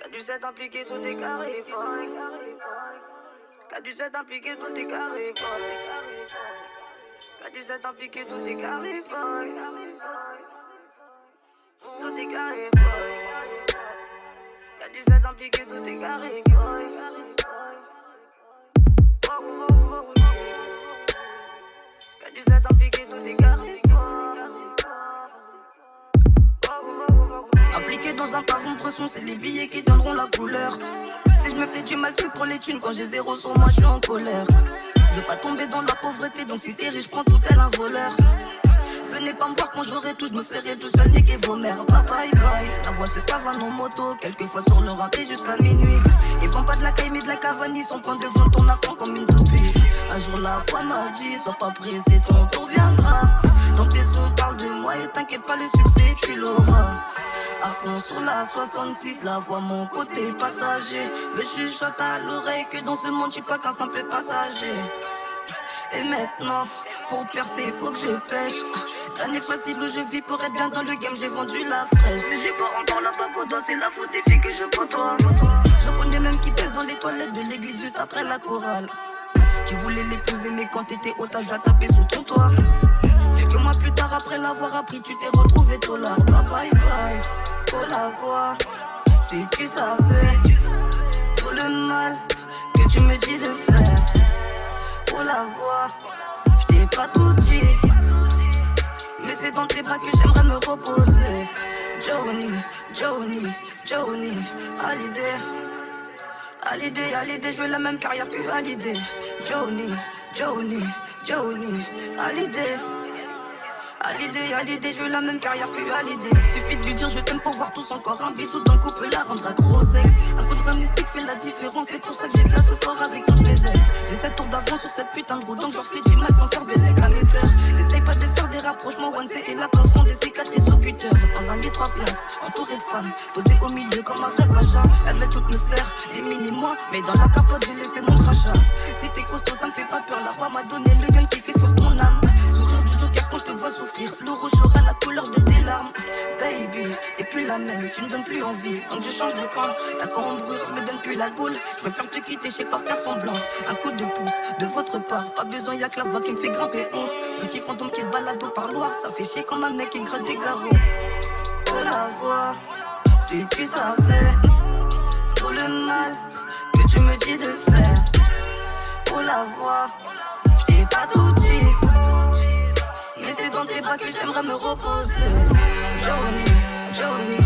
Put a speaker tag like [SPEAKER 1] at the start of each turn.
[SPEAKER 1] Qu'a du 7 impliqué, tout est carré, boy. Qu'a du 7 impliqué, tout est carré, boy. Qu'a du 7 impliqué, tout est carré, boy. Tout est carré, boy. Qu'a du 7 impliqué, tout est carré, boy. Qu'a du 7 impliqué, tout est carré, boy. Impliqué dans un pavon bresson, c'est les billets qui donneront la couleur. Si je me fais du mal, c'est pour les thunes. Quand j'ai zéro sur moi, je suis en colère. Je veux pas tomber dans la pauvreté, donc si t'es riche, prends tout tel un voleur. Venez pas me voir quand j'aurai tout, je me ferai tout seul, niquer vos mères. Bye bye bye. La voix se cavane en moto, quelquefois sur le renté jusqu'à minuit. Ils vendent pas de la caille mais de la cavane, ils sont point devant ton affront comme une toupie. Un jour la foi m'a dit, sois pas pressé, ton tour viendra. Dans tes sons, parle de moi et t'inquiète pas, le succès tu l'auras. À fond sur la 66, la voix mon côté passager. Me chuchote à l'oreille que dans ce monde, je suis pas qu'un simple passager. Et maintenant, pour percer, faut que je pêche. Rien n'est facile où je vis pour être bien dans le game, j'ai vendu la fraîche. Si j'ai pas encore la bague au doigt, c'est la faute des filles que je côtoie. Je connais même qui pèse dans les toilettes de l'église juste après la chorale. Tu voulais l'épouser mais quand t'étais otage, je la tapé sous ton toit. Quelques mois plus tard après l'avoir appris, tu t'es retrouvé tolard. Bye bye bye, oh la voix. Si tu savais tout le mal que tu me dis de faire. Oh la voix, je t'ai pas tout dit. Mais c'est dans tes bras que j'aimerais me reposer. Johnny, Johnny, Johnny, Hallyday. Hallyday, Hallyday, je veux la même carrière que Hallyday. Johnny, Johnny, Johnny, Hallyday. Hallyday, Hallyday, je veux la même carrière que Hallyday. Suffit de lui dire je t'aime pour voir tous encore un bisou d'un couple la rendre à gros sexe. Un coup de rhum mystique fait la différence, c'est pour ça que j'ai de la souffrance avec toutes mes ex. J'ai 7 tours d'avance sur cette putain de route, donc je leur fais du mal sans faire bélec à mes sœurs. N'essaye pas de faire des rapprochements, one C et la place font des cicatrices au cutter. Dans un lit 3 places, entouré de femmes, posé au milieu comme un vrai pacha. Elle veut toutes me faire des mini-moi, mais dans la capote j'ai laissé mon crachat. Si t'es costaud ça me fait pas peur, la voix m'a donné le gun qui fait fuir ton âme. Sourire du joker quand je te vois souffrir, le rouge aura la couleur de tes larmes. Baby, t'es plus la même, tu me donnes plus envie. Quand je change de camp, la cambrure me donne plus la gaule. Je préfère te quitter, je sais pas faire semblant. Un coup de pouce de votre part, pas besoin, y'a que la voix qui me fait grimper haut. Petit fantôme qui se balade au parloir, ça fait chier comme un mec qui gratte des garrots. Oh la voix, si tu savais tout le mal que tu me dis de faire. Oh la voix, je t'ai pas tout dit. Mais c'est dans tes bras que j'aimerais me reposer. Johnny, Johnny,